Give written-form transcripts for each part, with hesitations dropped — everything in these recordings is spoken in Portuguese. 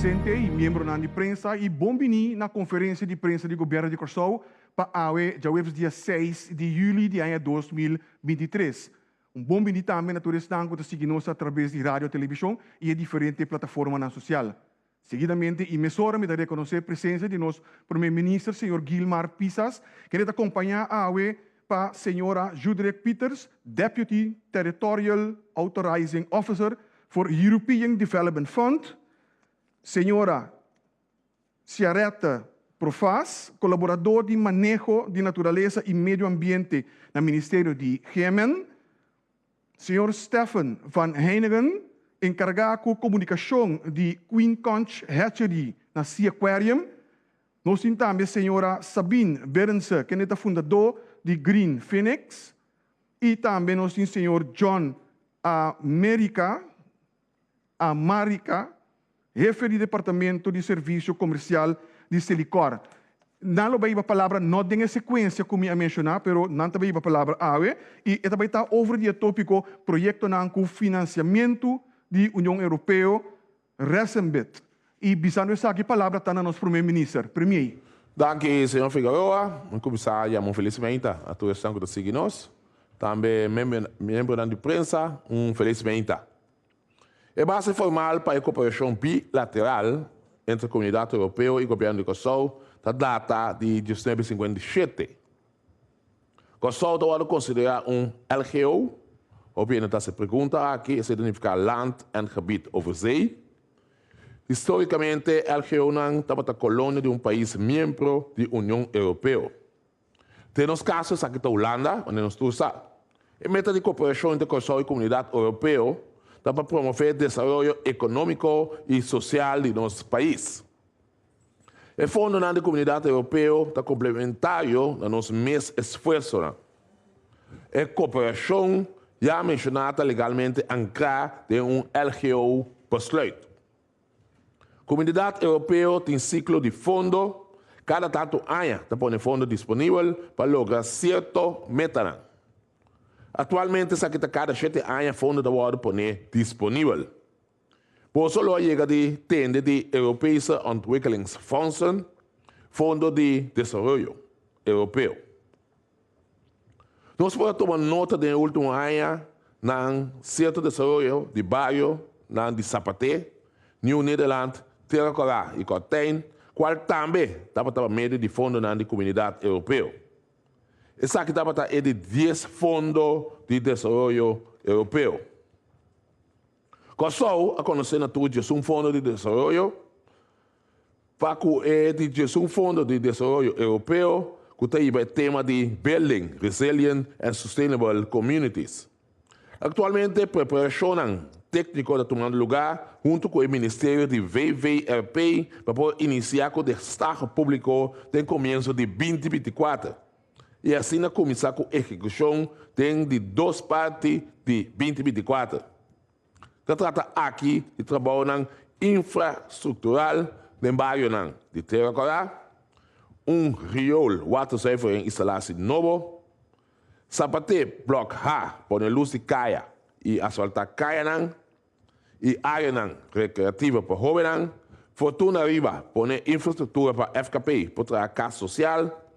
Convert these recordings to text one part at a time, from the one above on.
presente e membro de prensa e bombini na conferência de prensa do governo de Curaçao para awe já o dia 6 de julho de ano 2023. Bombini também na turista que seguimos através de rádio, televisão e diferentes plataformas sociais. Seguidamente, emissora me dá reconhecer a presença de nosso primeiro-ministro, senhor Gilmar Pisas, que nos acompanha a awe para a senhora Judrek Peters, Deputy Territorial Authorizing Officer for European Development Fund, senhora Ciaretta Profaz, colaborador de manejo de natureza e meio ambiente no Ministério de Gemen, senhor Stefan van Heinigen, encarregado de comunicação de Queen Conch Hatchery na Sea Aquarium. Nós temos também a senhora Sabine Berense, que é fundador de Green Phoenix. E também nós temos o senhor John Amarica, jefe de Departamento de Serviço Comercial de Selicor. Não vai a palavra, não tem a sequência como eu mencionar, mas não vai a palavra AWE. E também está over o tópico projeto com financiamento da União Europeia, Resembit. E bisando essa aqui palavra está no nosso primeiro-ministro. Premier. Dank u, senhor Figueroa. Mijn commissaris, felicimento a todos que estão seguindo nós. Também membro da imprensa, felicimento. É base formal para a cooperação bilateral entre a comunidade europeia e o governo de Curaçao da data de 1957. Curaçao está considerado LGO, ou bem, se pergunta aqui, significa Land en Gebied over Zee. Historicamente, LGO estava a colônia de país membro da União Europeia. Temos casos aqui na Holanda, onde nós estamos. A meta de cooperação entre Curaçao e a comunidade europeia para promover o desenvolvimento econômico e social de nosso país. O Fundo da Comunidade Europeia está complementário a nosso mês esforço. A cooperação já mencionada legalmente ancrada em LGO besluit. A Comunidade Europeia tem ciclo de fundo, cada tanto ano está pondo fundo disponível para lograr certo meta. Atualmente, cada 7 anos, fundo da World poner disponível. Por isso, chega de tende de Europese Ontwikkelingsfondsen, Fundo de Desenvolvimento Europeu. Nós podemos tomar nota do último ano, na certo desenvolvimento de bairro, na de Zapaté, New Nederland, Terra e Corten, qual também estava meio de fundo da comunidade europeia. Essa aqui é de 10 fundos de desenvolvimento europeu. Curaçao, a conhecer na tudo de fundo de desenvolvimento, Facu é de fundo de desenvolvimento europeu, que tem o tema de Building Resilient and Sustainable Communities. Atualmente, preparação técnica está tomando lugar junto com o Ministério de WWRP para iniciar com o destaque público no começo de 2024. E assim, começar com a execução de 2 partes de 2024. Se trata aqui de trabalho infraestrutural no bairro de Terra, rio water saver em instalação novo, Zapaté bloco A, pôr luz de caia e asfaltar caia, e área recreativa para jovens, Fortuna Riba, pôr infraestrutura para FKP, para a casa social.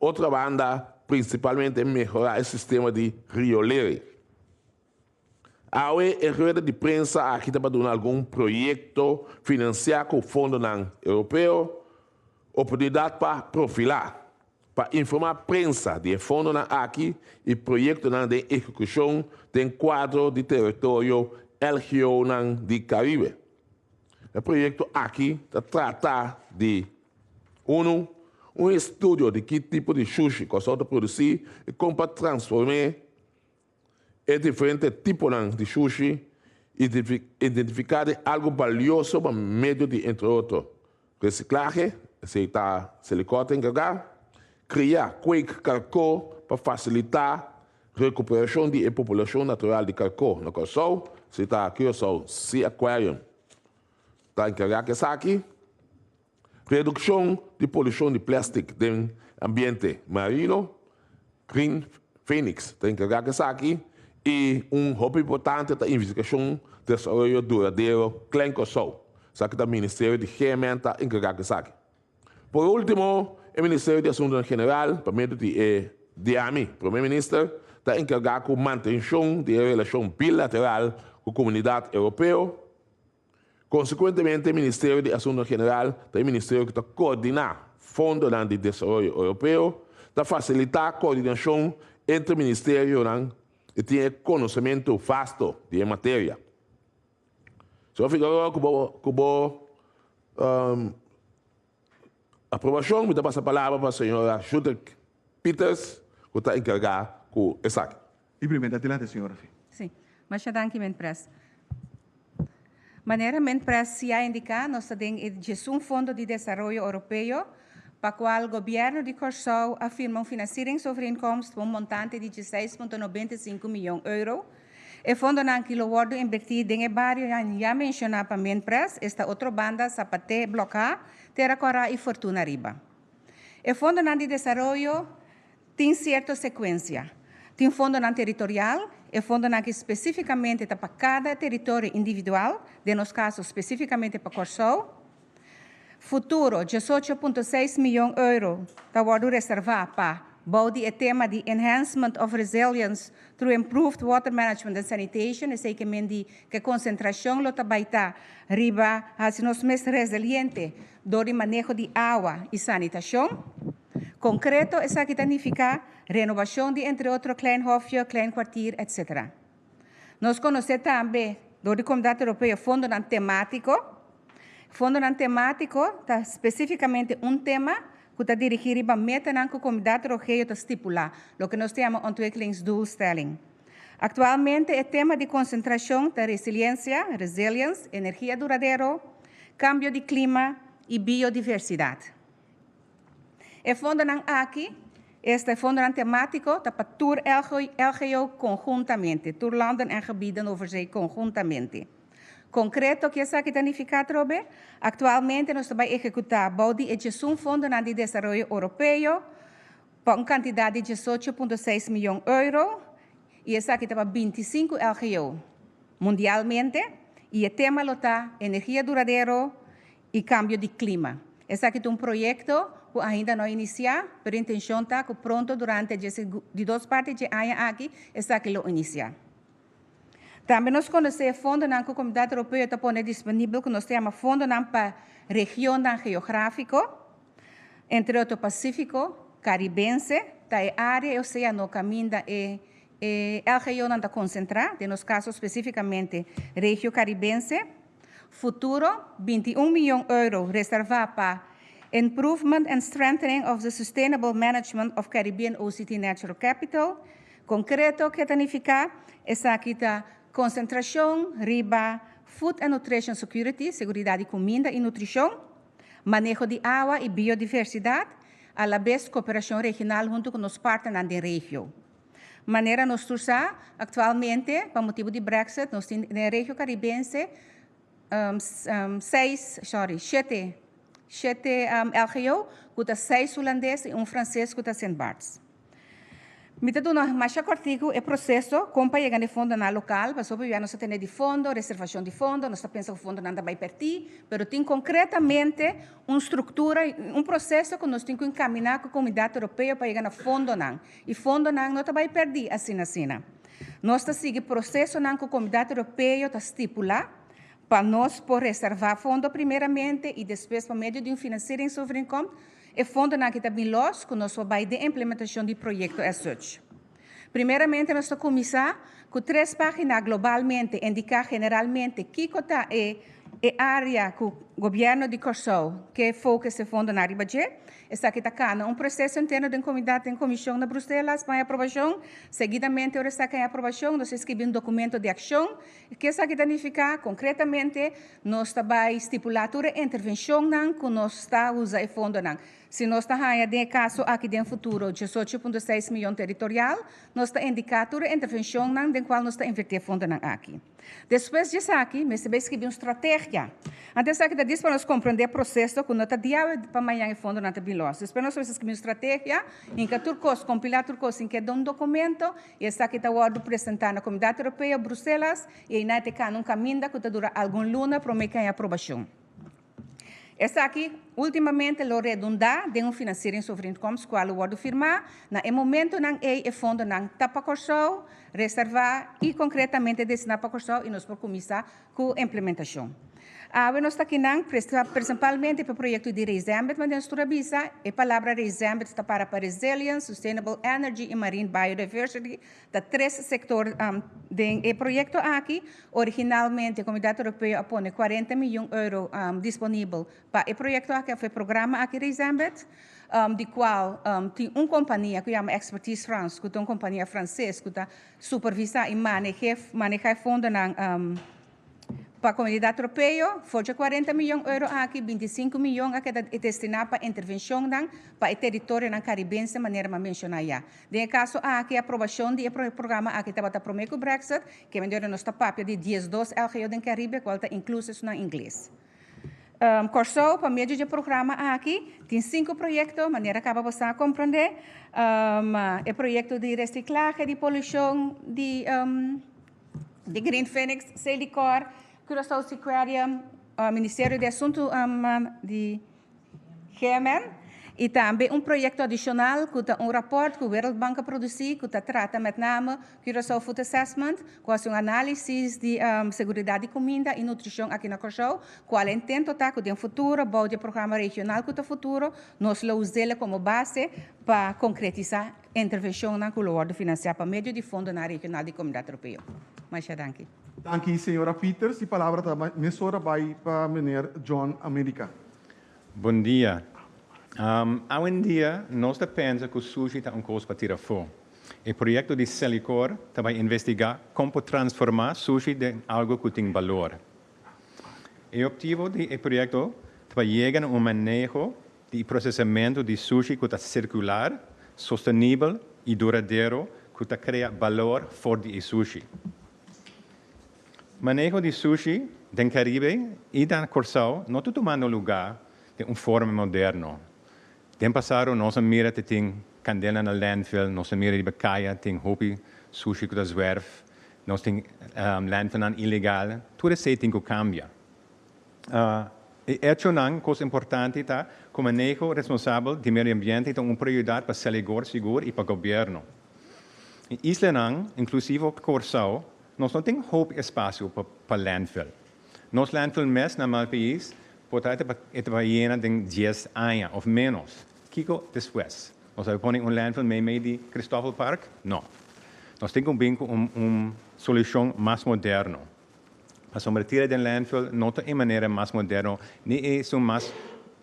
Outra banda, principalmente, melhorar o sistema de riolere. A UE é rede de prensa aqui para dar algum projeto financiado com o Fundo Europeu, oportunidade para profilar, para informar a prensa de fundo aqui e projeto de execução do quadro de território LGO de Caribe. O projeto aqui trata de um estudo de que tipo de sushi que você produzir e como para transformar diferentes tipos de sushi e identificar algo valioso para meio de, entre outros, reciclagem, aceitar silicone encarregar, criar quake carcó para facilitar a recuperação da população natural de carcó no Curaçao, aceitar aqui o Sea Aquarium. Está encarregado essa aqui. Redução de poluição de plástico no ambiente marino, Green Phoenix, tem que pegar isso aqui, e hobby importante da investigação de desenvolvimento duradouro, Clan Curaçao. sabe que o Ministério de Ferramenta encarregado sabe. Por último, o Ministério de Assuntos General, para meio de DAMI, Primeiro-Ministro, está encarregado com a manutenção de relação bilateral com a comunidade europeia. Consequentemente, o Ministério de Assuntos General é o Ministério que está coordenando Fundo de Desenvolvimento Europeu, está facilitar a coordenação entre ministérios e tem conhecimento vasto de matéria. Senhor Figueiredo, com aprovação, me passa a palavra para a senhora Judith Peters, que está encarregada com o ESAC. Brevemente, adelante, senhora. Sim, mas já danke, men pres. Maneira, men pres, se há indicar, nós temos um fundo de desenvolvimento europeu, para o qual o governo de Curaçao afirma financiamento sobre inkomsten com um montante de 16,95 milhões de euros. O fundo que lo guardo invertido em vários anos, já mencionado para men pres, esta outra banda, Zapate, Blocar, Terra Cora e Fortuna Riba. O fundo de desenvolvimento tem certa sequência. Tem um fundo territorial, o fundo que especificamente está para cada território individual, de nos casos especificamente para Curaçao. Futuro, 18,6 milhões de euros, está reservado para o tema de Enhancement of Resilience through Improved Water Management and Sanitation, esse que a concentração está baita riba, assim nós mais resiliente do manejo de água e sanitação. Concreto, essa que significa renovação de, entre outros, klein hofje, klein kwartier, etc. Nós conhecemos também, do Comunidade Europeia, fundo temático. Fundo temático está especificamente tema que está dirigido para a meta que a Comunidade Europeia está estipular, o que nós chamamos ontwikkelingsdoelstelling. Atualmente, o tema de concentração da resiliência, energia duradoura, cambio de clima e biodiversidade. O fundo aqui, este fundo temático, está para tour LGO conjuntamente, tour landen en gebieden over zee conjuntamente. Concreto, que essa que significa, Robe? Atualmente, nós estamos executando um fundo de desenvolvimento europeu para uma quantidade de 18,6 milhões de euros e essa que está para 25 LGO mundialmente e o tema está energia duradoura e cambio de clima. Esse aqui é um projeto que ainda não iniciar, mas a intenção está que pronto, durante de duas partes de ano aqui, esse aqui lo iniciar. Também nós conhecemos o fundo que a Comunidade Europeia está pondo disponível, que nós temos fundo para a região geográfica, entre outros Pacífico, Caribense, da área oceano-caminda e a região da concentrar, de nos casos especificamente região caribense. Futuro, 21 milhões de euros reservados para Improvement and Strengthening of the Sustainable Management of Caribbean OCT Natural Capital. Concreto, que significa, essa aqui está concentração, riba, Food and Nutrition Security, segurança de comida e nutrição, manejo de água e biodiversidade, a la vez cooperação regional junto com os parceiros da região. Maneira nós usamos atualmente, por motivo de Brexit, nós temos na região caribense 7 LGO, que está 6 holandeses e um francês que está 100 barts. Mitad mais cortico é processo, como para chegar no fundo na local, para sobre nós temos de fundo, reservação de fundo, nós pensamos que o fundo não vai perder, mas tem concretamente uma estrutura, um processo que nós temos que encaminhar com a Comunidade Europeia para chegar no fundo não. E fundo não vai perder assim. Nós seguimos o processo que a Comunidade Europeia está estipular, para nós por reservar fundo primeiramente e depois por meio de um financiamento sobre income, e fundo que está bem los, que nós vamos de implementação de projeto as such. Primeiramente, nós vamos começar com 3 páginas globalmente, indicar generalmente que está a área que o governo de Curaçao que foca esse fundo na Ribadje. Está aqui está um processo interno da comunidade em comissão na Bruxelas para aprovação. Seguidamente, agora está em aprovação, nós escrevemos um documento de ação, que está aqui significa concretamente, nós estamos estipular a intervenção que nós estamos usando o fundo. Se nós estamos de caso aqui no futuro, 18,6 milhões territorial, nós estamos indicando a intervenção na qual nós estamos invertindo fundo aqui. Depois disso aqui, nós escrevemos uma estratégia. Antes aqui disso para nós compreender o processo que nós estamos para amanhã em fundo na Tabilos. Depois nós escrevemos uma estratégia em que turcos, compilar turcos em que dá um documento e está aqui está o apresentar na Comunidade Europeia, Bruxelas, e aí nós temos um caminho que dura algum luna para meio que a aprovação. Essa aqui, ultimamente, lo redunda de financieringsоvereenkomst qual wordt firmado na momento nang e fundo nang tapacorso, reservar e concretamente destinar para corso e nós por começar com a implementação. Nós está aqui principalmente para o projeto de Resembet, mas nós estamos a palavra Resembet está para Resilience, Sustainable Energy e Marine Biodiversity, da três setores do projeto aqui. Originalmente, a Comunidade Europeia apone 40 milhões de euros disponível para o projeto aqui, foi o programa aqui Resembet, de qual tem uma companhia que chama Expertise France, que é uma companhia francesa que está supervisar e manejar fundos para a Comunidade Europeia, foi 40 milhões de euros aqui, 25 milhões aqui é destinado para intervenção para o território caribense, de maneira a mencionar já. No caso aqui, a aprovação do programa aqui estava para o Brexit, que é nós papel de 10-2 LGO do Caribe, que está incluso em inglês. Corso, para meio de programa aqui, tem 5 projetos, de maneira que você a compreender. O projeto de reciclagem, de poluição, de Green Phoenix, Celicor, Curaçao Sequarium, Ministério de Assuntos de Yemen, e também projeto adicional, que é rapport que a World Bank produziu, que trata met name Curaçao Food Assessment, com análise de segurança de comida e nutrição aqui na Curaçao, qual é o intento que no futuro, bom de programa regional que no futuro, nós lo usamos como base para concretizar a intervenção que o World financiar para meio de fundo na regional de comunidade europeia. Mas danke. Danke, senhora Peters. A palavra está emissora vai para o senhor John America. Bom dia. Hoje em dia, nós pensamos que o sushi é coisa para tirar fora. O projeto de Celicor vai investigar como transformar sushi em algo que tem valor. O objetivo do projeto é chegar a manejo de processamento de sushi que é circular, sustentável e duradouro, que cria valor fora do sushi. Manejo de sushi no Caribe e na Curaçao não está tomando lugar de uma forma moderna. No passado, nós mira que tem candela na landfill, nós mira de bacaia, tem hopi sushi que zwerf, nós tem landfill ilegal. Tudo isso tem que cambiar. Hecho não, coisa importante é que o manejo responsável do meio ambiente é uma prioridade para Celicor seguro e para o governo. Em Isla, inclusive o Curaçao, nós não temos pouco espaço para landfill. Nosso landfill mais no país pode estar llena de 10 anos ou menos. Kiko depois. Nós vamos pôr landfill meio de Cristóvão Park? Não. Nós temos uma solução mais moderna. Para sobretirar do landfill, não é maneira mais moderna, nem é mais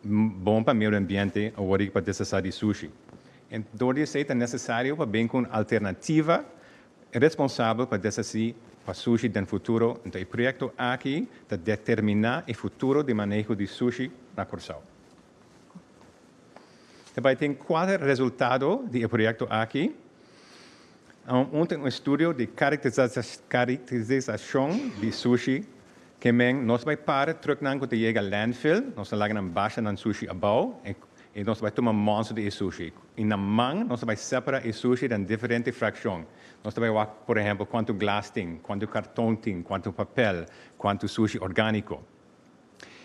bom para o meio ambiente ou para desastre de sushi. Então, isso é necessário para bem com alternativa responsável para decidir para sushi no futuro. Então, o projeto aqui está determinar o futuro de manejo de sushi na Curaçao. Também tem 4 resultados do projeto aqui. Tem um estudo de caracterização de sushi que nós vamos para terug quando chega ao landfill, nós vamos baixar no sushi abaixo e nós vamos tomar monstro de sushi. E na mão, nós vamos separar o sushi em diferentes frações. Nós vamos ver, por exemplo, quanto glass tem, quanto cartão tem, quanto papel, quanto sushi orgânico.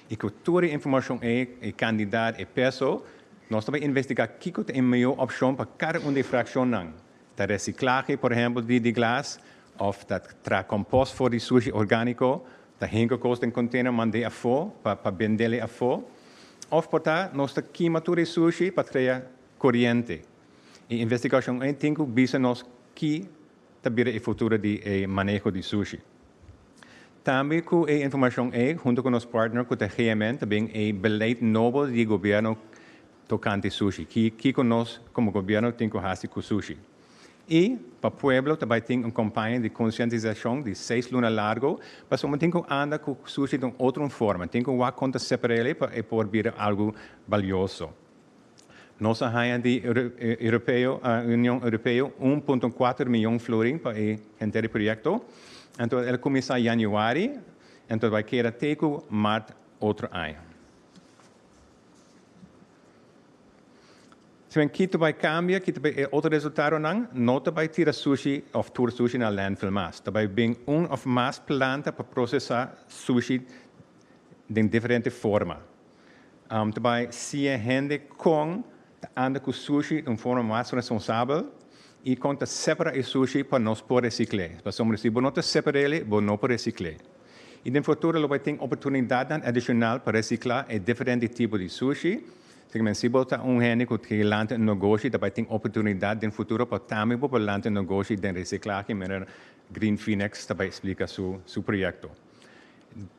E com toda a informação e quantidade e peso, nós vamos investigar o que é a melhor opção para cada uma das frações. Da reciclagem, por exemplo, de glass, ou da composto for de sushi orgânico, da hengekost em container mandar a fora, para vender a fora. Ou para nós queimatura de sushi para criar corrente. E a investigação tem que ver que também é o futuro de manejo de sushi. Também com a informação junto com os partners, com a GMN, também é beleid novo do governo tocante sushi, que nós, como governo, temos que fazer com sushi. E para o pueblo também tem uma campanha de conscientização de 6 lunas largo, para que tem que andar com sushi de outra forma, tem que dar conta separada para poder vir algo valioso. Nossa raia de União Europeia, 1,4 milhão de florins para o inteiro projeto. Então, ele começa em janeiro, então vai querer até março outro ano. Se o que vai cambiar, que vai outro resultado não vai tirar sushi ou tour sushi na landfill mais. Vai bem ou mais planta para processar sushi de diferente forma. Daarbij zie je gente com anda com sushi de uma forma mais responsável e conta separar o sushi para nós poder reciclar. Para somos se não separar ele, não poder reciclar. E no futuro, nós vamos ter oportunidade adicional para reciclar diferentes tipos de sushi. Se você gente que lança um negócio, vai ter oportunidade no futuro para também para lançar um negócio de reciclagem. Green Phoenix também explica seu projeto.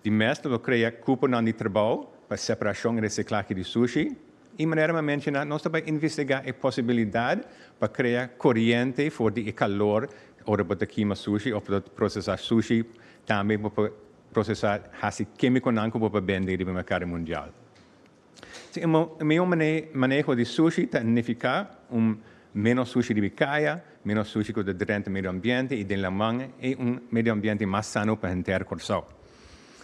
De mestre, nós criamos cupom de trabalho para separação e reciclagem de sushi. E maneira de mencionar, nós também investigar a possibilidade para criar corrente para o calor ou para queimar sushi ou para processar sushi, também para processar esse químico para vender no mercado mundial. O meu manejo de sushi significa menos sushi de caia, menos sushi que dentro do meio ambiente e de la manga e meio ambiente mais sano para o inteiro Corsau.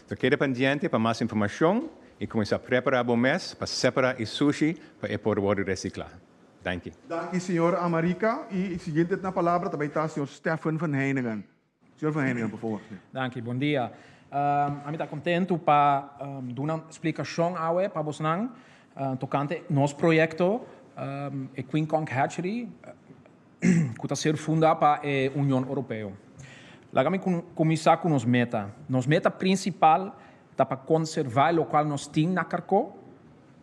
Então, queda pendente para mais informação e começar a preparar o mês para separar o sushi para poder reciclar. Dank u. Dank u, senhor Amarica. E seguinte na palavra também está o senhor Stefan van Heiningen. Senhor van Heiningen, por favor. Dank u, bom dia. A mim está contente para dar uma explicação para vocês tocante nosso projeto e Queen Kong Hatchery que está sendo fundado para a União Europeia. Vamos começar com nossa meta. Nossa meta principal é para conservar o local que nós temos na Carcó,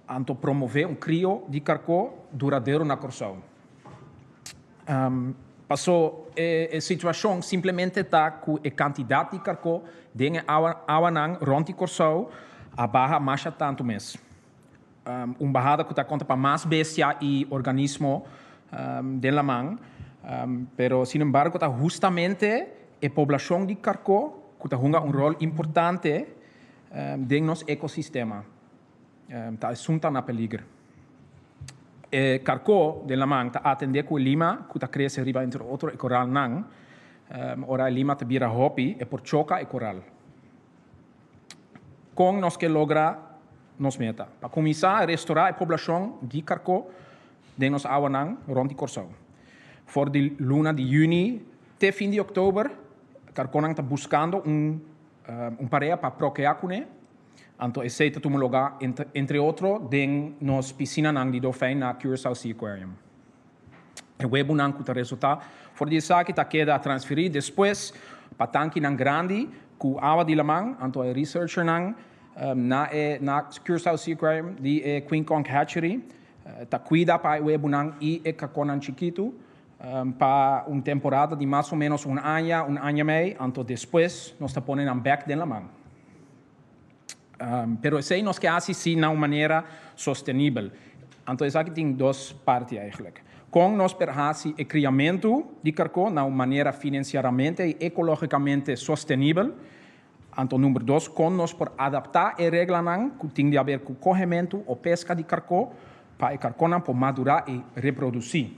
e promover crio de Carcó duradouro na Corsau. Passou a situação simplesmente está com a quantidade de Carcó dentro da água rond Corsau a barra mais tanto mês. Barrada que está conta para mais bestia e organismo de la mão, pero sin embargo está justamente a população de Carcó que está jogando rol importante dentro do nosso ecossistema. Está assunto na peligro. Carcó de la mão está atendendo com lima que está crescendo riba entre outro e coral não. Ora lima está vira hopi e por choca e coral. Com nós que logra nos meta. Para começar a restaurar a população de Carcó de nos água não rond de Corsau. For de luna de junho até fim de outubro, Carcó está buscando pareja para procriar com ele. Então, aceita tomar lugar, entre outros, em nos piscina de dolfim na Curaçao Sea Aquarium. O web não está resultado. For de saque está queda transferir depois para tanque grande com água de lamang. Então, o researcher na Curaçao Sea Aquarium de Queen Kong Hatchery está cuida para o web e o caconan chiquito para uma temporada de mais ou menos ano e meio. Então, depois, nós está pondo back de lamang. Pero sei nós que assim de uma maneira sustentável. Então, aqui tem duas partes eigenlijk. Com nós perhasi o criamento de carcó de uma maneira financeiramente e ecologicamente sustentável. Então, número 2, com nós por adaptar a regra que tem a ver com o corrimento ou pesca de carcó para o carcó não poder madurar e reproduzir.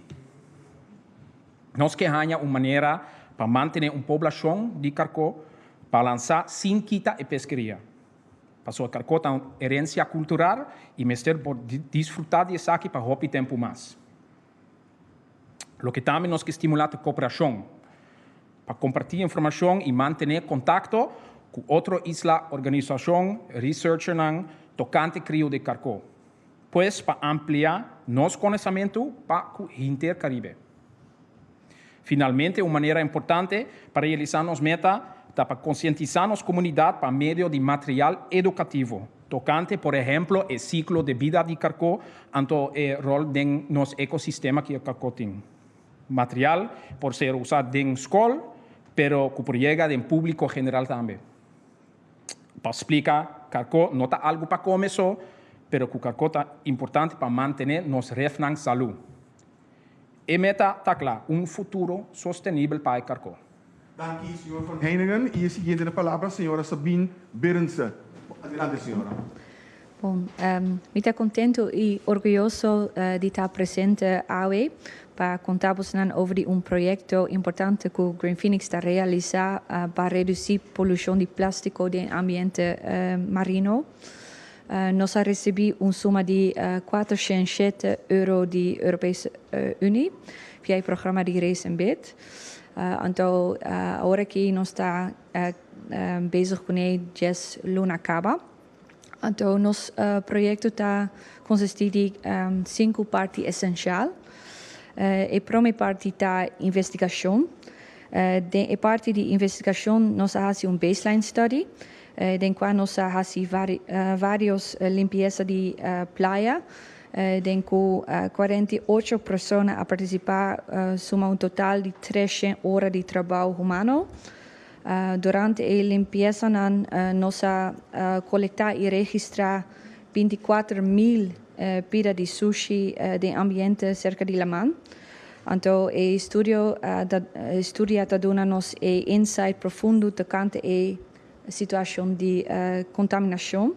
Nós que ganha uma maneira para manter uma população de carcó para lançar sem quitar a pescaria. Passou a carcó tem herência cultural e mestre por desfrutar disso aqui para hobby tempo mais. O que também nós que estimular a cooperação para compartilhar informação e manter contato com outra isla, organização, researcher tocante crio de carcó. Pois para ampliar nosso conhecimento para o intercaribe. Finalmente, uma maneira importante para realizar nossa meta para conscientizar nossa comunidade por meio de material educativo, tocante, por exemplo, o ciclo de vida de carcó, então o rol de nosso ecossistema que o carcó tem. Material por ser usado em escola, pero que chega em público geral também. Para explicar, carcó não está algo para comer só, pero que o carcó é importante para manter nossa refnan saúde. E meta está claro, futuro sustentável para o carcó. Dank u, senhor van Heiningen. E a seguinte na palavra, a senhora Sabine Berensen. Adelante, senhora. Bom, muito contente e orgulhoso de estar presente hoje para contar-vos sobre projeto importante que o Green Phoenix está a realizar para reduzir a poluição de plástico do ambiente marino. Nós recebemos suma de 407 euro da Europese Unie via o programa de Race and Bid. Então, agora que nós estamos bezig com o Jazz Luna Caba, Então, nosso projeto consiste de 5 partes essenciais. A primeira parte é investigação. A parte de investigação, nós fazemos baseline study, em qual nós fazemos várias limpezas de praia, em que 48 pessoas a participar, suma total de 300 horas de trabalho humano. Durante a limpeza, nós coletamos e registramos 24.000 piras de sushi de ambiente cerca de La Mans. Então, o estudo está dando-nos insight profundo tocante a situação de contaminação.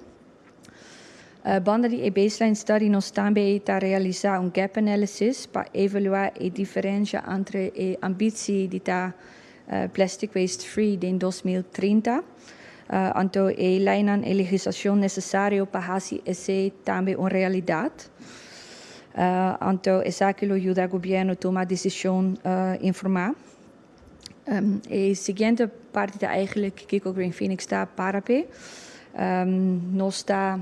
Banda de baseline study, nós também está realizar gap analysis para avaliar a diferença entre a ambição de plastic waste free em 2030. Então, a legislação necessária para fazer isso também uma realidade. Então, isso ajuda o governo a tomar decisão informada. A seguinte parte é que o Green Phoenix está para nós está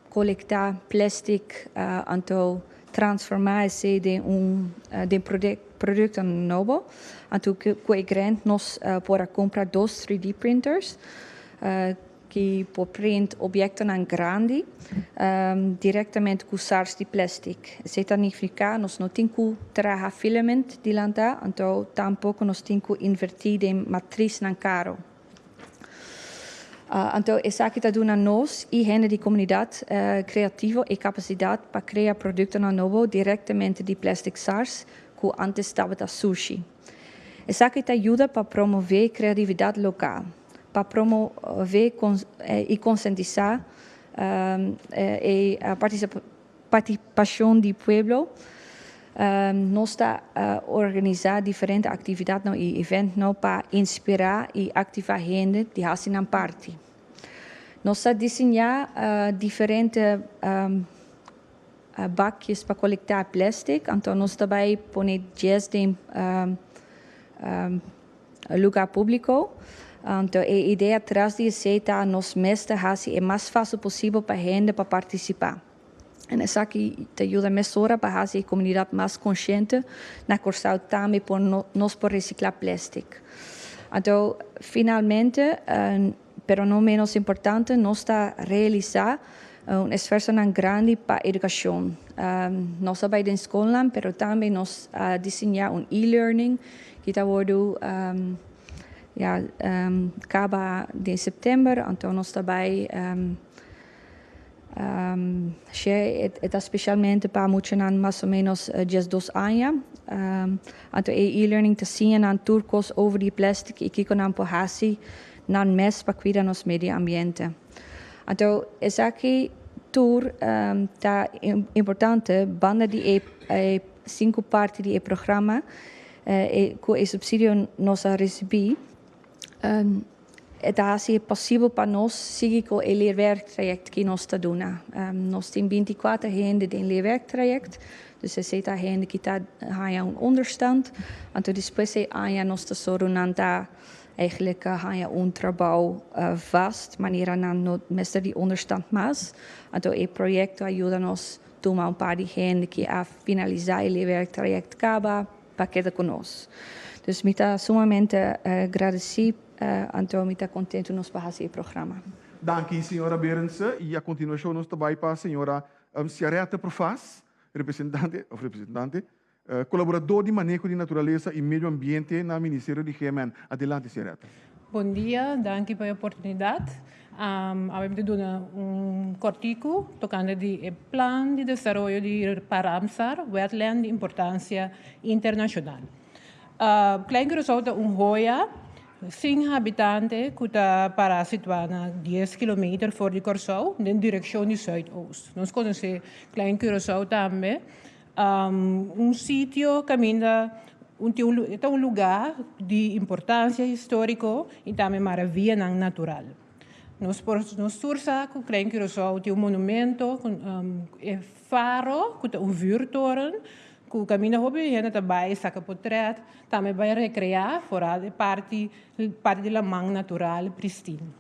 coletar plástico, então transformar isso em produto novo. Então, com a grande, nós podemos comprar 2 3D printers que podem print objetos grandes diretamente com SARS de plástico. Isso significa que nós não temos que trazer filament de lá, então tampouco nós temos que invertir em matriz caro. Então, isso aqui está dando a nós e gente de comunidade criativa e capacidade para criar produtos novos diretamente de plástico SARS que antes estava da sushi. Isso aqui ajuda para promover criatividade local, para promover e conscientizar a participação do povo. Nós estamos a organizar diferentes atividades e eventos para inspirar e ativar gente de fazer parte. Nós estamos a desenhar diferentes baques para coletar plástico, então nós também pomos 10 em lugar público. Então, a ideia atrás disso é nós mestres fazer o mais fácil possível para a gente para participar. E isso aqui te ajuda a para fazer a comunidade mais consciente na questão também para nós por reciclar plástico. Então, finalmente, pero não menos importante, nós está a realizar esforço grande para a educação. Nós trabalhamos em escola, pero também nós desenhar e-learning que está acaba de setembro, então nós também está especialmente para muitos mais ou menos 2 anos. Então, e-learning te ensina turcos over de plástico e que não pode fazer não mais para cuidar nosso meio ambiente. Então, esse aqui tour está importante, banda de 5 partes do programa com o subsídio nós recebemos. É possível para nós seguir com o leerwerktraject que nós está dando. Nós temos 24 gente em leerwerktraject, dus é a gente que está a onderstand. Então, depois nós está só eigenlijk trabalho vast, maneira não mestre de onderstand mais. Então, o projeto ajuda-nos a tomar par de gente que a finalizar o leerwerktraject acaba para quedar conosco. Dus me está sumamente agradecido. Então, me está contente nos para fazer o programa. Danke, senhora Berense. E a continuação nós também para a senhora Ciareta Profaz, representante, colaborador de manejo de natureza e meio ambiente no Ministério de GMN. Adelante, Ciareta. Bom dia, danke pela oportunidade. Vamos dar cortico tocando o Plano de Desenvolvimento de Paramsar, Wetland de Importância Internacional. Klein Curaçao é joia, 5 habitantes que está para situar a 10 km fora de Curaçao, na direção de Zuidoost. Nós conhecemos Klein Curaçao também, sítio que é lugar de importância histórica e também maravilha natural. Nós sursa com Klein Curaçao tem monumento, faro, que é vuurtoren, que caminha hobby gente também saca portret, também vai recrear fora de parte da La Mans natural pristino.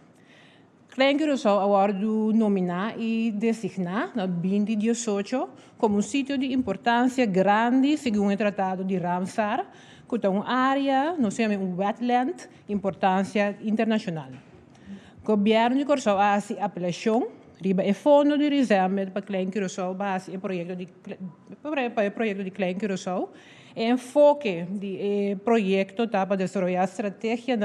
Klein Curaçao agora nominar e designar no 2018 como um sítio de importância grande, segundo o Tratado de Ramsar, que é uma área, nós chamamos um wetland, importância internacional. O governo de Curaçao faz a apelação, riba o fundo de reserva para Klein Curaçao, base o projeto de Klein Curaçao, enfoque de projeto para desenvolver estratégia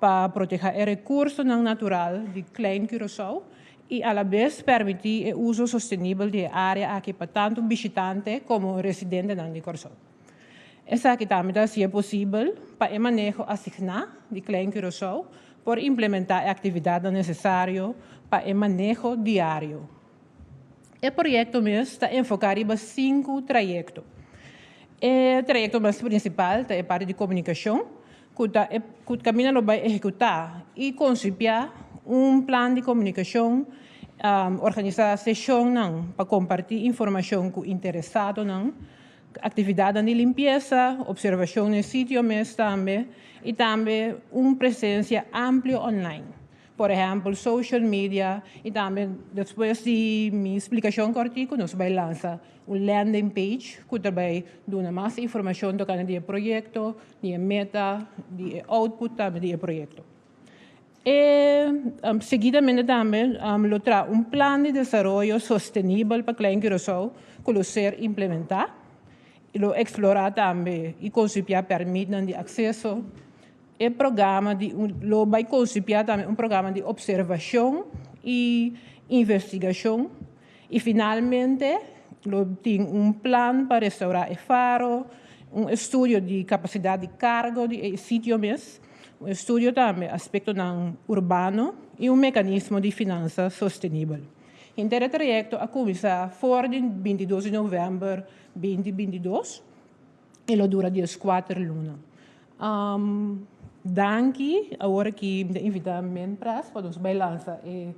para proteger o recurso natural de Klein Curaçao e, a la vez, permitir o uso sustentável da área aqui para tanto visitante como residente de Curaçao. Essa aqui também é possível para o manejo assignado de Klein Curaçao por implementar a atividade necessária para o manejo diário. O projeto mesmo está enfocado em 5 trajetos. O trajeto mais principal é a parte de comunicação, que o caminho vai executar e concebir plano de comunicação, organizar sessões para compartilhar informação com interessados, atividade de limpeza, observação no sítio mesmo também, e também uma presença ampla online. Por exemplo, social media, e também, depois de minha explicação cortica, nós vamos lançar landing page, que vai dar mais informação do projeto, do meta, do output também do projeto. E, seguidamente também, traz plano de desenvolvimento sustentável para Klein Curaçao, que vai ser implementado, e explorar também e concebir permite de acesso. O programa vai concebir também programa de observação e investigação. E, finalmente, tem plano para restaurar o faro, estudo de capacidade de carga do sítio mesmo, estudo também aspecto urbano e mecanismo de finanças sustentável. Então, o projeto a começar fora de 22 de novembro de 2022 e dura 4 lunas. Danke, agora que me invitamos para nós vai lançar a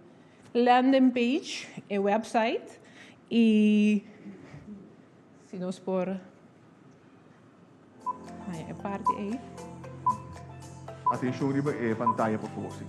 landing page, a website, e se nós por a parte aí. Atenção, riba, pantalla, por favor. Sim.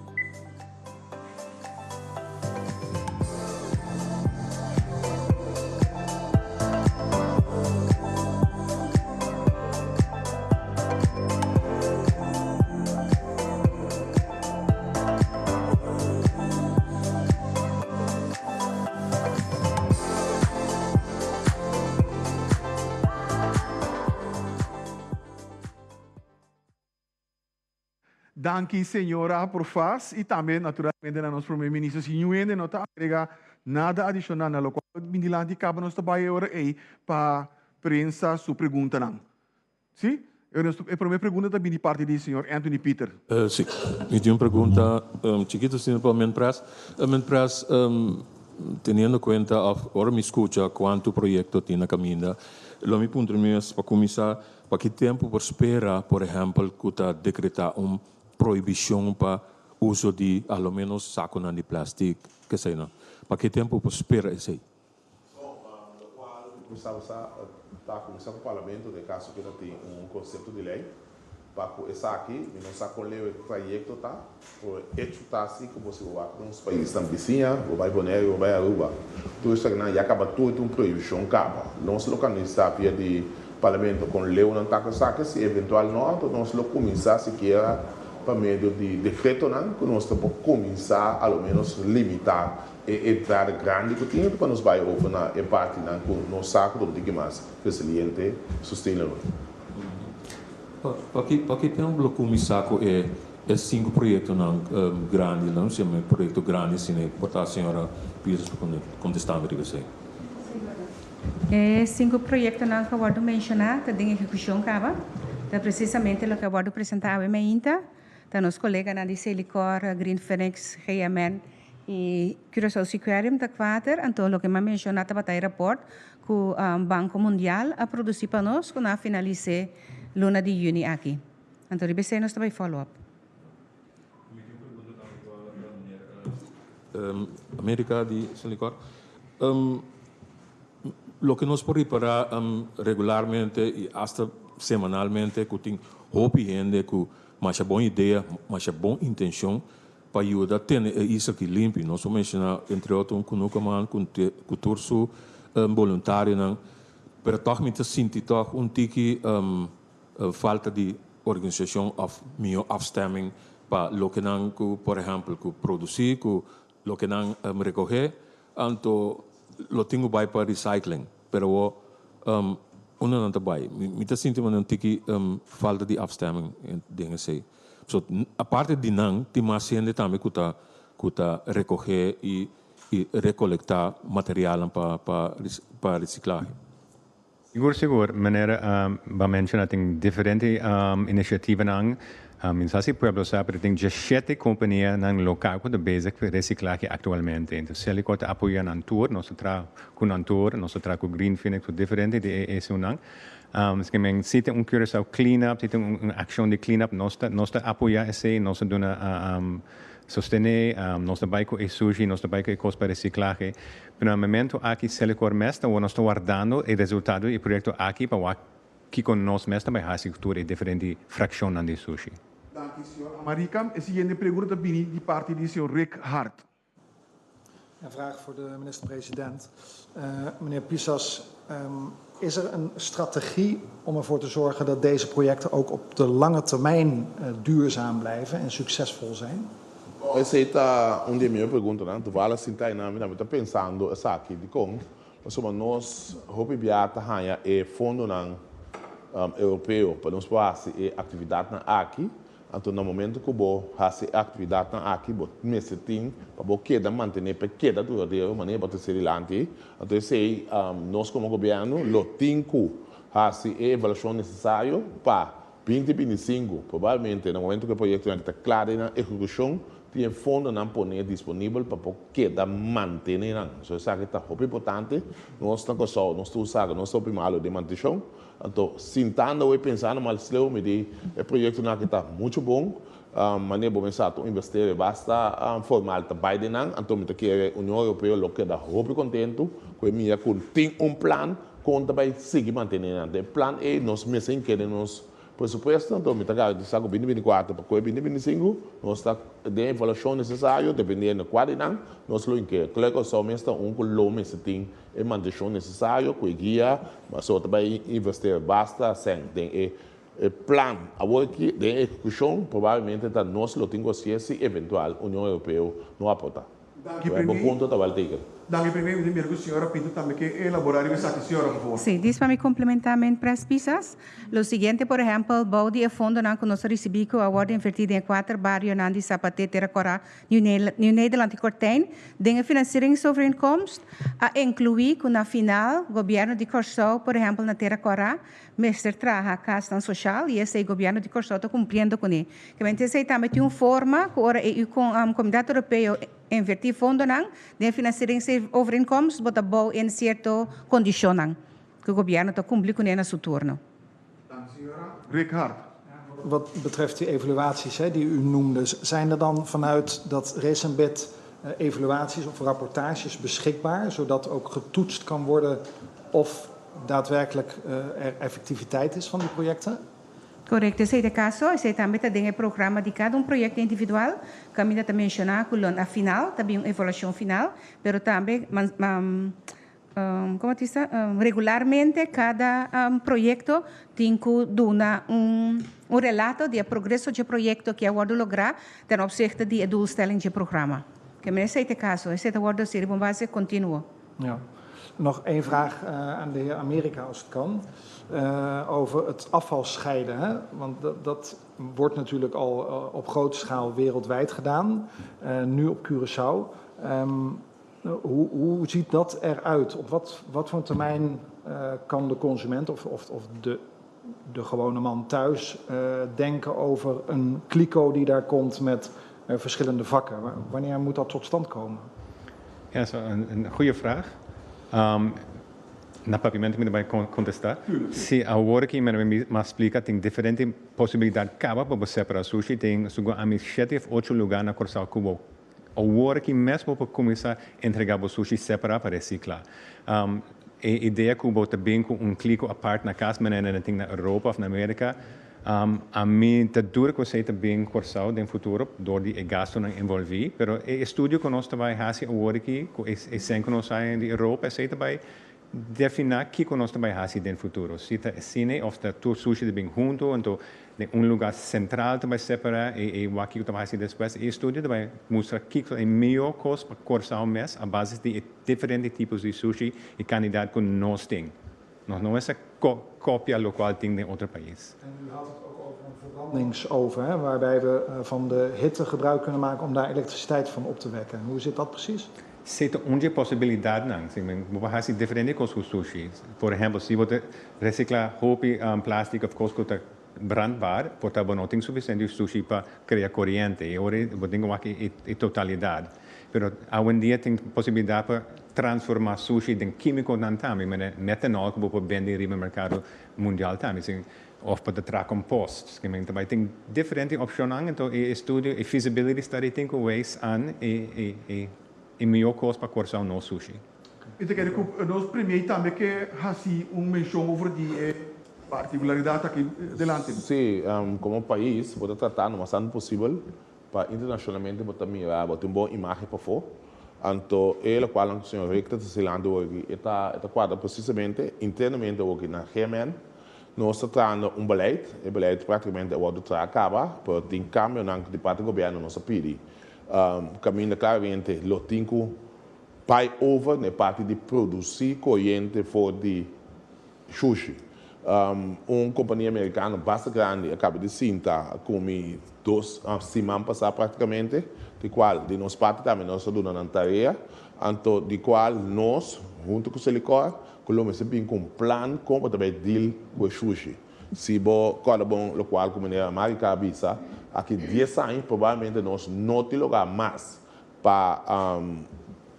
Danke, senhora, por faz e também, naturalmente, nosso primeiro-ministro, se não ainda não está agregar nada adicional na local, Bindilante cabe nos trabalho agora aí para prensa sua pergunta não. Sim? A primeira pergunta também de parte do senhor Anthony Peter. Sim, eu tenho uma pergunta chiquita, simplesmente para tendo em conta, agora me escuta quanto projeto tem na caminho, o meu ponto é para começar, para que tempo por esperar, por exemplo, que está decretar proibição para uso de, ao menos, saco de plástico, que sei não. Para que tempo por esperar isso aí? Está começando o parlamento, de caso que não tem conceito de lei, para essa aqui, não sabe qual é o projeto, tá? O hecho está assim, como se vai para uns países da vizinha, ou vai Bonaire, ou vai Aruba. Tudo isso aqui, já acaba tudo proibição, acaba. Não se localiza via de parlamento com lei, não está com saque, se eventual não se começar sequer para meio de decreto, que nós temos que começar, ao menos, limitar e entrada grande que tem para nos vai operar em parte com no saco do que mais resiliente sustentável. Para que tempo começar com é 5 projetos grandes, não se chama projeto grande, se não portar a senhora Pires contestando para você. 5 projetos que eu vou mencionar, que em execução acaba, é precisamente o que eu vou apresentar a minha nos colegas na Selicor, Green Phoenix, GMN e Curaçao Sequarium da Quater, então o que eu mencionei é o rapport que o Banco Mundial a produzir para nós, quando finalize luna de junho aqui. Então, nós também follow-up. América de Selicor, o que nós podemos preparar regularmente e hasta semanalmente, que tem roupa e gente, que mais boa ideia, mais boa intenção, para ajudar a ter isso aqui limpo. Nós mencionamos, entre outros, um culturso voluntário, mas toch me sinto toch tiki falta de organização of minha afstemming para lo que não, por exemplo, que produzir, que lo que não recolher, anto lo tenho vai para recycling, pero não vai. Me sinto tiki falta de afstemming, dingen assim. So, a parte de não, tem mais gente também que está recolher e recolectar material para reciclagem. Seguro, maneira vai mencionar tem diferente iniciativas em Sassi Pueblo sabe tem 17 companhias no local que bezig com reciclagem atualmente. Então, se ele pode apoiar na tour, nós tra com a tour, nós tra com Green Phoenix, diferente de isso não. Se tem Curaçao cleanup, se tem uma ação de cleanup, nós apoiar esse, nós damos sostener, nós também com sushi, nós também com coisas para reciclagem. No momento aqui se ele começa, nós estamos guardando o resultado do projeto aqui para que com nós mesmos também a cultura é diferente fração de sushi. Dank u, senhor Marika. A seguinte pergunta vem de parte do senhor Rick Hart. Een vraag voor de minister-president. Meneer Pisas, is er een strategie om ervoor te zorgen dat deze projecten ook op de lange termijn duurzaam blijven en succesvol zijn? Essa é uma das minhas perguntas, né? Tu fala assim, tá pensando essa aqui de como, mas nós hope biata hanya e fundo europeu para nós fazer atividade na aqui. Então, no momento que eu faço atividade aqui, eu me sinto para que manter pequena duradoura, maneira para ser relante. Então, sei nós como governo, temos que fazer a avaliação necessária para 2025, provavelmente no momento que o projeto está claro na execução, tem fundo não poner disponível para que manter. Isso é muito importante. Nós estamos usando nosso primário de manutenção. Então, sentando e pensando mais slowly, o projeto não está muito bom. Maneira de começar a investir basta formal também de não. Então, a União Europeia local está muito contente com a minha tem plano que também seguir mantendo. O plano é nós mesmos queremos presupuesto, então, me está 2024 para 2025, nós está de avaliação necessária, dependendo de qual não, nós lo inquer. Claro que somente quilômetro se tem a manutenção necessária, com a guia, mas só também investir basta, sem tem o plano, a work de execução, provavelmente está nós lo temos se eventual União Europeia não aporta. Ponto da Valteca. Dank u, premier. Primeiro que a senhora Pinto também quer elaborar essa aqui, senhora, por favor. Sí, para complementar pras pisas. Lo siguiente, por ejemplo, Baudi e fundo que nós recebemos a ordem invertida em 4 barrios de Sapate, Terracorá, New Nederland e Cortijn, de financiering sobreinkomst, a incluir que na final, o governo de Curaçao, por exemplo, na Terracorá, mestre traga a casa social e esse governo de Curaçao está cumprindo com ele. Que a gente também tem uma forma que ora com a comunidade europeia invertir fundo de financiering overeenkomst, wat bouw in certo condition que o governo está cumprindo com ele na seu turno. Dank u, senhora. Rick Hart. Wat betreft die evaluaties die u noemde, zijn er dan vanuit dat Resenbit evaluaties of rapportages beschikbaar, zodat ook getoetst kan worden of daadwerkelijk er effectiviteit is van die projecten? Correcto, esse é o caso. Esse também tem o programa de cada projeto individual. Como ainda mencionar, a final, também uma avaliação final, mas também, como diz, regularmente cada projeto tem que dar relato do progresso do projeto que é o lograr ten opzichte de doelstelling do programa. Que esse é o caso. Esse é o ser op base continua. Ja. Nog één vraag aan de heer Amerika, als het kan. Over het afval scheiden. Hè? Want dat wordt natuurlijk al op grote schaal wereldwijd gedaan. Nu op Curaçao. Hoe ziet dat eruit? Op wat voor termijn kan de consument of de gewone man thuis denken over een kliko die daar komt met verschillende vakken? Wanneer moet dat tot stand komen? Ja, dat is een goede vraag. Na papiamento me vai contestar. Se a work me explica tem diferente possibilidade cava para você para sushi tem sugo a 7 ou 8 lugares na Curaçao Cubo. A work mesmo para começar a entregar o sushi separado para reciclar. A ideia que o também com clico à parte na casa, mas tem na Europa ou na América, A mim está duro que você também cursado no futuro, door die gasto não envolvi, pero o estudo que nós também fazemos agora aqui, e sem que nós saímos da Europa, você também definir que nós também fazemos no futuro. Se está cine, ou está tudo sushi bem junto, então lugar central também separar e o que também fazemos depois. E o estudo também mostra que é melhor coisa para cursar mês a base de diferentes tipos de sushi e quantidade que nós temos. Não é essa cópia lokaal tem in other país. En u had het ook over een verbrandingsoven, hè, waarbij we van de hitte gebruik kunnen maken om daar elektriciteit van op te wekken. Hoe zit dat precies? Zit onde possibilidade não, we fazer diferente coisas com sushi. Por exemplo, se você reciclar roupa plástico of course que brandbaar, porque não tem suficiente sushi para criar corrente. E agora eu tenho aqui a totalidade. Pero hoje em dia tem possibilidade para transformar sushi em químico não também, mas metanol que você vende no mercado mundial também, ou para tratar compost. Também tem diferentes opções, então o estudo e feasibility study tem que ver an e melhor coisa para cursar o nosso sushi. Eu quero que nós primeiro também que fazer menção over die particularidade aqui delante. Sim, como país, pode tratar no máximo possível para internacionalmente botar mirar, botar uma boa imagem para fora. Então, ele qual o senhor Rick está selando hoje, está quadra precisamente internamente hoje na GMN. Nós estamos tratando beleid, o beleid praticamente é acaba, para ter câmbio de parte do governo nossa pedi. Caminho claramente, lo tinco pai over na parte de produzir corrente for de sushi. Companhia americana bastante grande acaba de sentar com 2 semanas passadas praticamente, de qual de nós parte também nós estamos dando tarefa, então de qual nós junto com o Silicor colocamos sempre com plano como também deal com o sushi. Se cada bom o qual como a América avisa, aqui 10 anos provavelmente nós não temos lugar mais para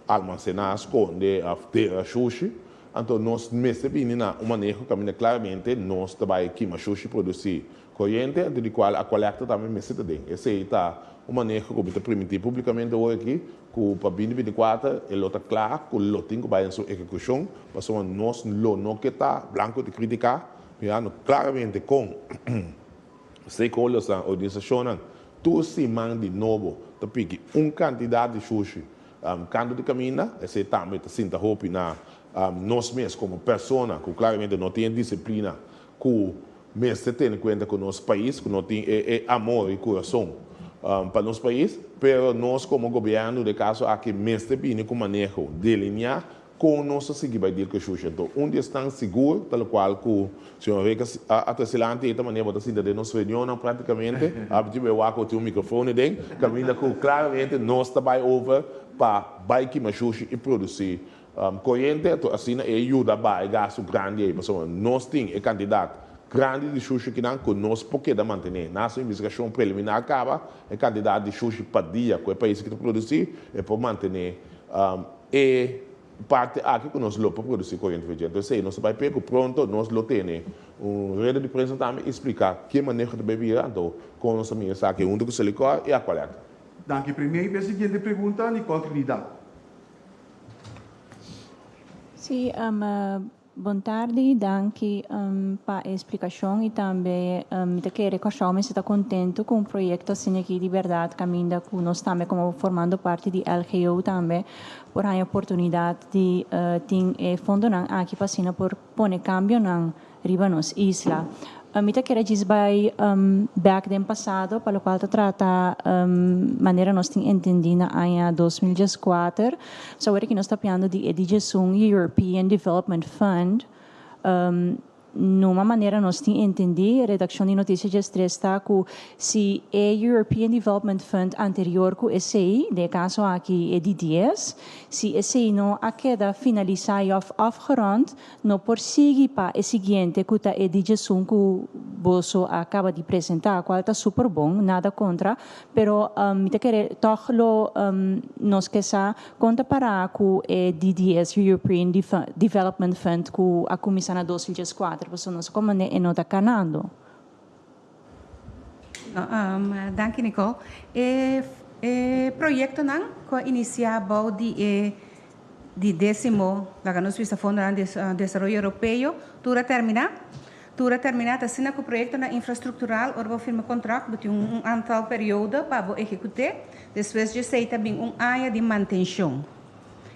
armazenar, esconder, ter sushi. Então, nós mesmo na uma maneira que claramente nós trabalhamos aqui, mas sushi produzir corrente, de qual a coleta também me cita dentro. Essa é uma maneira que eu vou permitir publicamente hoje aqui, que para 2024 ele está claro, que ele tem que vai em sua execução, mas nós não que está branco de criticar, mas claramente com stakeholders da organização, tudo se manda de novo, para pegar quantidade de sushi, quando de caminho, esse também está sendo roupa na nós mesmos como pessoa, que claramente não tem disciplina, que mesmo tem em conta com o nosso país, que não tem amor e coração para o nosso país, mas nós como governo, de caso, aqui mesmo tem com manejo delinear com o nosso seguir vai dir que xuxa. Então, onde estão seguros, tal qual que o senhor Rica atrassilante, de maneira que assim de nossa reunião praticamente, abrir o ar com o microfone dentro, caminha que claramente nós trabalhamos over para bike mais xuxa e produzir corrente, assim, ajuda a gasto grande aí, pessoal. Nós temos candidato grande de sushi que não conosco porque da manter. Nossa investigação preliminar acaba, é candidato de sushi para dia, que é o país que está produzindo, é para manter. E parte aqui que nós para produzir corrente verde. Então, se nós vai pegar pronto, nós lo temos rede de prensa também explicar que maneira de beber, então, com nossa amiga aqui, junto com o Silicor e a coleta. Danke. Primeiro, a seguinte pergunta, Nicole Trinidad. Sim, boa tarde, danke para a explicação e também eu quero que está contente com o projeto assim aqui de verdade, caminho que nós também como formando parte de LGO também por a oportunidade de ter fundo aqui para por pôr cambio na riba nos isla. Eu quero dizer back do passado, para o qual trata maneira nós temos entendido em 2014, sobre que nós estamos falando de edição European Development Fund, numa maneira nós temos entendido, a redação de notícias de estresse está que se é European Development Fund anterior que esse, de caso aqui é de 10, se esse não queda finalizar e afgerond, não prossegue para o seguinte que é edição que o Bosso acaba de apresentar, qual está super bom, nada contra, pero eu quero toch nós que sa conta para que é de 10 European Development Fund que a comissão na 2014 pessoas como não está canando. Danke, Nicole. O projeto não que iniciava de 10º, la Fundo de Desarrollo Europeo, dura terminar. Tura terminada assim com o projeto na infraestrutural, ora vou firmar contrato, botar antal período para executar, depois de ser também área de manutenção.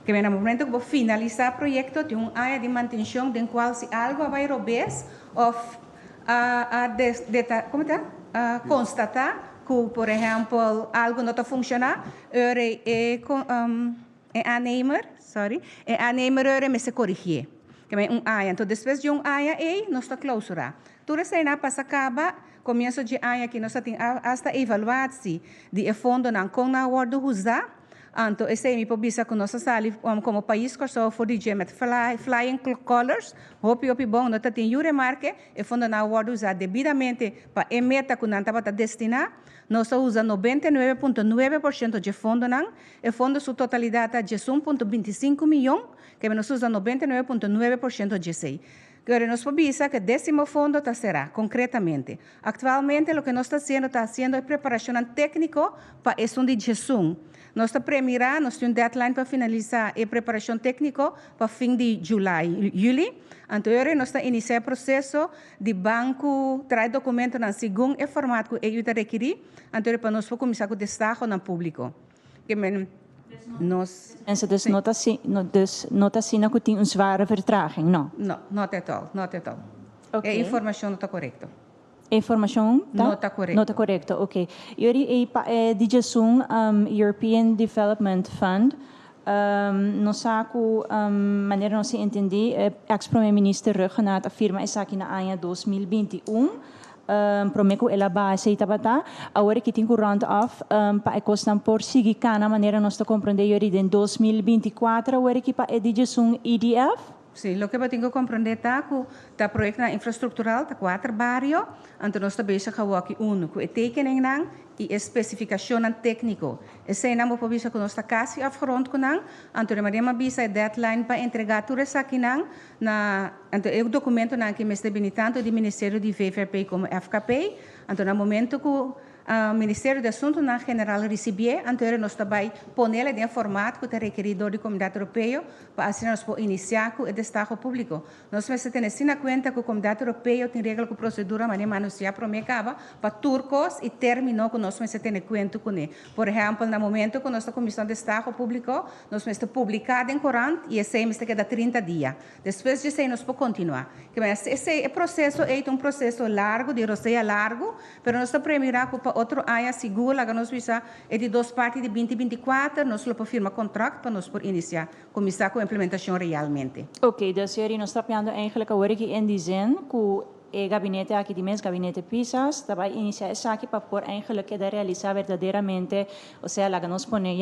Que no momento que vou finalizar o projeto, tem área de manutenção, em qual se algo vai robes, ou constatar que, por exemplo, algo não está funcionando, é aannemer me se corrigir. Que é área. Então, depois de área, nós está clausurar. Tudo isso aí passa acaba, começo de área que nós temos hasta avaliar-se de fundo não com a ordem usar. Então, esse aí me pobisa com nossa sala como país que só for de met flying colors, hopi bom, nós temos jure marque e fundo na ordem usar devidamente para a meta que nós estamos destinar. Nós usa 99,9% de fundo não, e fundo sua totalidade de 1,25 milhões, que nós usa 99,9% de sei. Agora, nós podemos que o décimo fundo será, concretamente. Atualmente, o que nós estamos fazendo é preparação técnica para a questão de gestão. Nós estamos premiando, nós temos um deadline para finalizar a preparação técnica para fim de julho. Então, nós estamos iniciando o processo de banco, traz documentos segundo o formato que ele requer. Então, para nós começar com o destaque no público. Dus nota assina que tem zware vertraging, não? Não, not at all. Okay. A informação não está correta. Informação? Não está correta. Não está correta, ok. Yuri, de gestão European Development Fund, nós saco maneira não se entender, ex-primeiro-ministro Ruggenaat afirma isso aqui na ano 2021, prometo ela base tabata agora que tem current off para costar por seguir cada maneira nós compreender Yuri em 2024 agora que para edição EDF. Sim, o que eu tenho que compreender é que o projeto infraestrutural está 4 barrios, então nós estamos com aqui que é tekening e especificação técnica. Esse é o que nós estamos quase afronto com então nós temos a deadline para entregar tudo isso aqui então o documento que me está habilitando do Ministério de VVP como FKP, então no momento que o Ministério de Assuntos General receber, então nós também ponê-la em formato que está requerido da Comunidade Europeia para assim nós iniciar com o destaque público. Nós temos em conta que a Comunidade Europeia tem regra com procedura, mas não anunciar para mim para turcos e terminou que nós temos em conta com ele. Por exemplo, no momento que nós comissão de destaque público, nós temos publicado em Corante e esse mês queda 30 dias. Depois disso, nós podemos continuar. Esse processo é um processo largo, de roceia largo, mas nós estamos premiando para outra área segura, que nós visa é de 2 partes de 2024, nós podemos firmar contrato para nós iniciar, começar com a implementação realmente. Ok, dus jullie nós estamos eigenlijk agora que em dizem que o gabinete aqui de mês, gabinete PISAS, vai iniciar isso aqui para por eigenlijk que realizar verdadeiramente, ou seja, lá que nós ponemos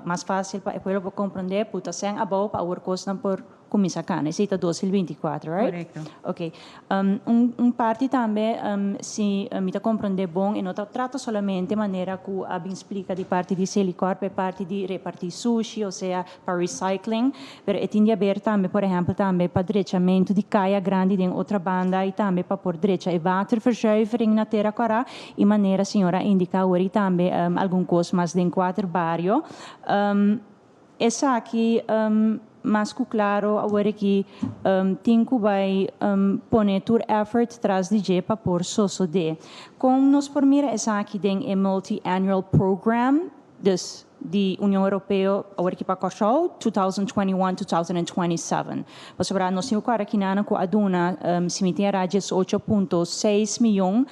mais fácil para o povo compreender, puta sem abau para o custo por começar cá, necessita 2024, right? Correto. Ok. Parte também, se me está compreender bom, e não trata somente de maneira que a bem explica de parte de Celicorp, é parte de repartir sushi, ou seja, para recycling, mas é tinha ver também, por exemplo, também para drechamento de caia grande em outra banda e também para por drecha e waterverzuivering na terra cara, e maneira a senhora indica agora também algum coisa mais de 4 barrios. Essa aqui mas claro agora que tem que vai poner tur effort tras de je para por soso de com nos por mira essa aqui tem um multi-annual program de União Europeia agora que para Kosovo 2021-2027 mas para nós temos agora aqui na com a duna cemitério de 8,6 milhões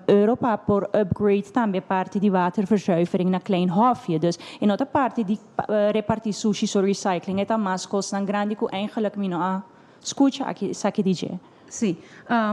euro para por upgrade também parte de waterverzuivering na klein hofje dus in outra parte de repartir sushi so recycling é mais costa grande que eigenlijk mina escuta aqui saque DJ. Sim,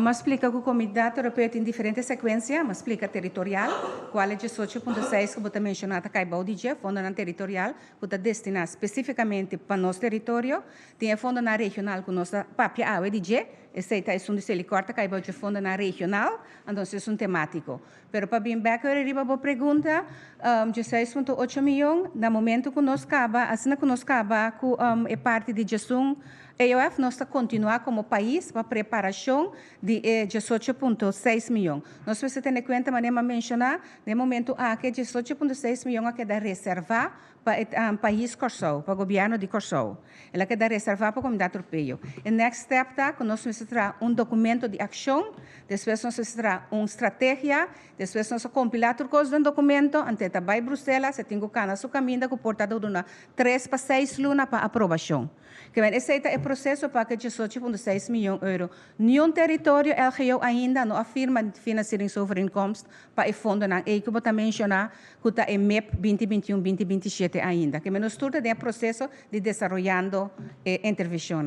mas explica que a Comunidade Europeia tem diferentes sequências, mas explica territorial, qual é 18.6 que você mencionou, que é o DJ, fundo na territorial, que está destinado especificamente para nosso território, tem a fundo na regional, que nós papia o DJ, esse é um de Celicorta, que é o fundo na regional, então é um temático. Pero para bem back, eu arriba a pergunta, 16.8 milhões, no momento que nós acaba, assim que nós acaba, com a parte de gestão, EOF nós está continuar como país para preparação de 18,6 milhões. Nós precisamos ter em conta, mas nem mencionar, no momento que 18,6 milhões é da reservar para o país Kosovo, para o governo de Kosovo. Ela quer reservar para a Comunidade Europeia. O next step está que nós precisamos necessitará documento de ação, depois nós necessitará estratégia, depois nós compilar todos os documentos, até vai Bruxelas, se tem que canar seu caminho, que portado de 3 para 6 lunas para aprovação. Que esse é o processo para que 18,6 milhões de euros. Nenhum território LGO ainda não afirma financiamento sobre inkomst para o fundo não. E que eu vou mencionar que está em MEP 2021-2027 ainda. Que nós estamos em processo de desenvolvendo intervenção.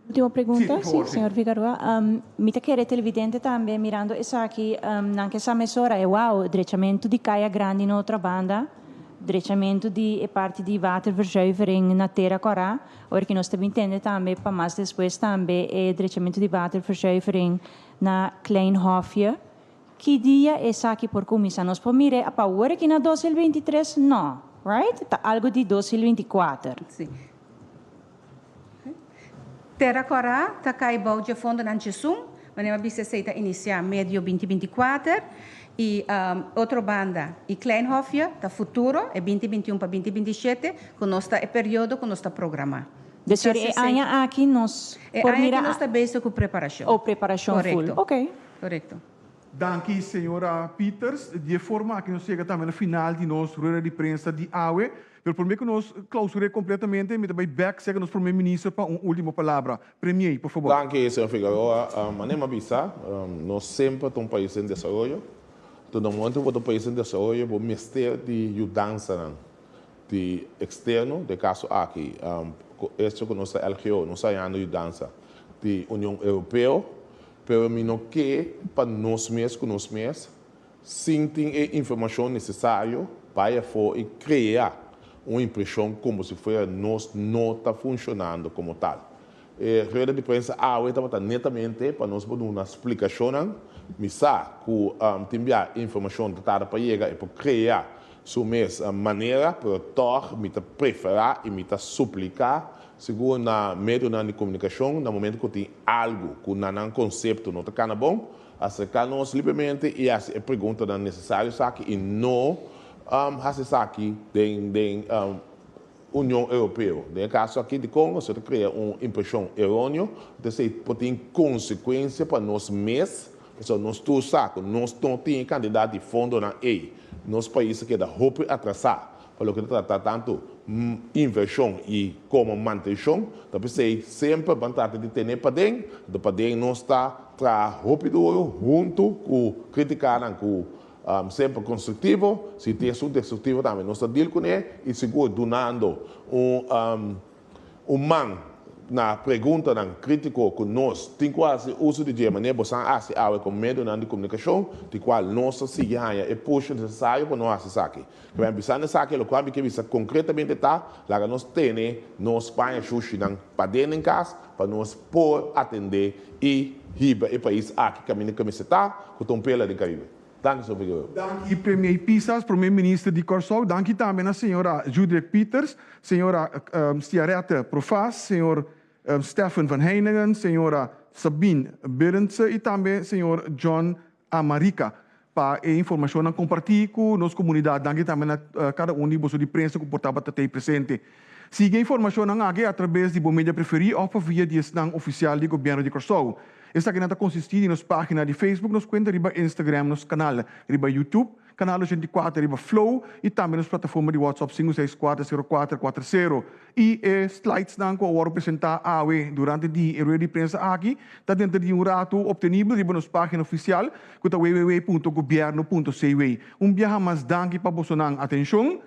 Última pergunta, Sim, por favor, sim. senhor Figueroa. Me quer televidente também mirando isso aqui, não que essa mesura é o direitamento de caia grande na outra banda, direitamento de parte de waterverzuivering na terra corá, porque nós também entendemos também para mais depois também é direitamento de waterverzuivering na Kleinhofje. Que dia é essa aqui por comissão? Nós podemos mirar para o que na 2023 não, right? Tá algo de 2024. Sim. Terra Corá, está caibou de fundo na Jesum, mas a BCC está iniciar médio 2024, e outra banda, e Kleinhofje, está futuro, é 2021 para 2027, com nosso período que nós está programar. Então, é aqui nós... É aqui nós está base com preparação. Ou preparação Correcto. full, ok. Correto. Danke, senhora Peters. De forma que nós chega também no final de nossa rueda de prensa de AUE. Eu prometo que nós clausuremos completamente, mas também back chega nosso primeiro-ministro para uma última palavra. Premier, por favor. Danke, senhor Figueroa. Manema bisa, nós sempre estamos um país em desenvolvimento. Todo momento que um país em desenvolvimento, o Ministério de Mudança de externo, de caso aqui, este que nós LGO, nós estamos em mudança de União Europeia, pero não que para nós mesmos, sim tem informação necessária para criar uma impressão como se fosse nós não está funcionando como tal. A rede de prensa está netamente para nós dar uma explicação, misa que enviar informação para chegar e para criar sua mesma maneira para tornar, preferir e suplicar segundo na meio de comunicação, no momento que tem algo que não é um conceito não está bom, acercar-nos livremente e a pergunta não necessária e não fazer aqui da União Europeia. No caso aqui de Congo, você cria uma impressão errônea, você pode ter consequência para nós mesmos, nós todos sabemos, nós não temos candidato de fundo na EI, nosso país que é da roupa atrasar, para que trata tanto inversão e como manutenção, então você sempre vai tratar de ter para dentro não está rápido junto com criticar com sempre construtivo, se tem assunto destrutivo também, nós estamos deal com ele e seguro donando man na pergunta na crítico que nós tem quase uso de dia maneira você assim com medo de comunicação de qual nós seguimos é push necessário para nós fazer aqui que vai pensar nessa aqui o qual que visa concretamente tá lá nós tem nós Espanha sushi para dentro em casa para nós por atender e riba e país aqui caminho que me está com tom pela de Caribe. Danke, senhor Figueroa. Danke, Premier Pisas, primeiro-ministro de Corsou. Danke também a senhora Judith Peters, senhora Stiarete Profas, senhor Stefan van Heiningen, senhora Sabine Berendse e também senhor John Amarica. Para a informação a compartilhar com a nossa comunidade, danke também a cada um de vocês de prensa que portava até presente. Siga a informação aqui através de mídia preferida ou via de stand oficial do governo de Corsou. Esta aqui consiste em nossa página de Facebook, nos conta riba Instagram, nosso canal riba YouTube, canal 84 riba Flow e também nas plataformas de WhatsApp 5640440. E slides que eu vou apresentar durante o dia de prensa aqui, está dentro de rato obtenível riba nossa página oficial, que é www.governo.cw. Viaje mais danke para a atenção.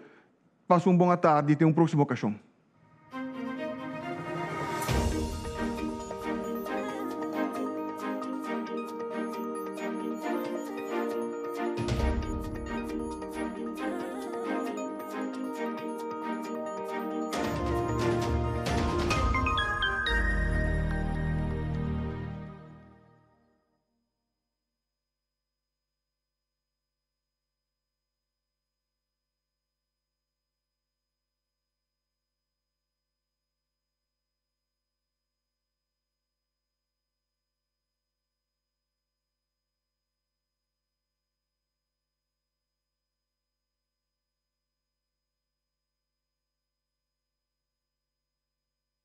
Passe uma boa tarde e até uma próxima ocasião.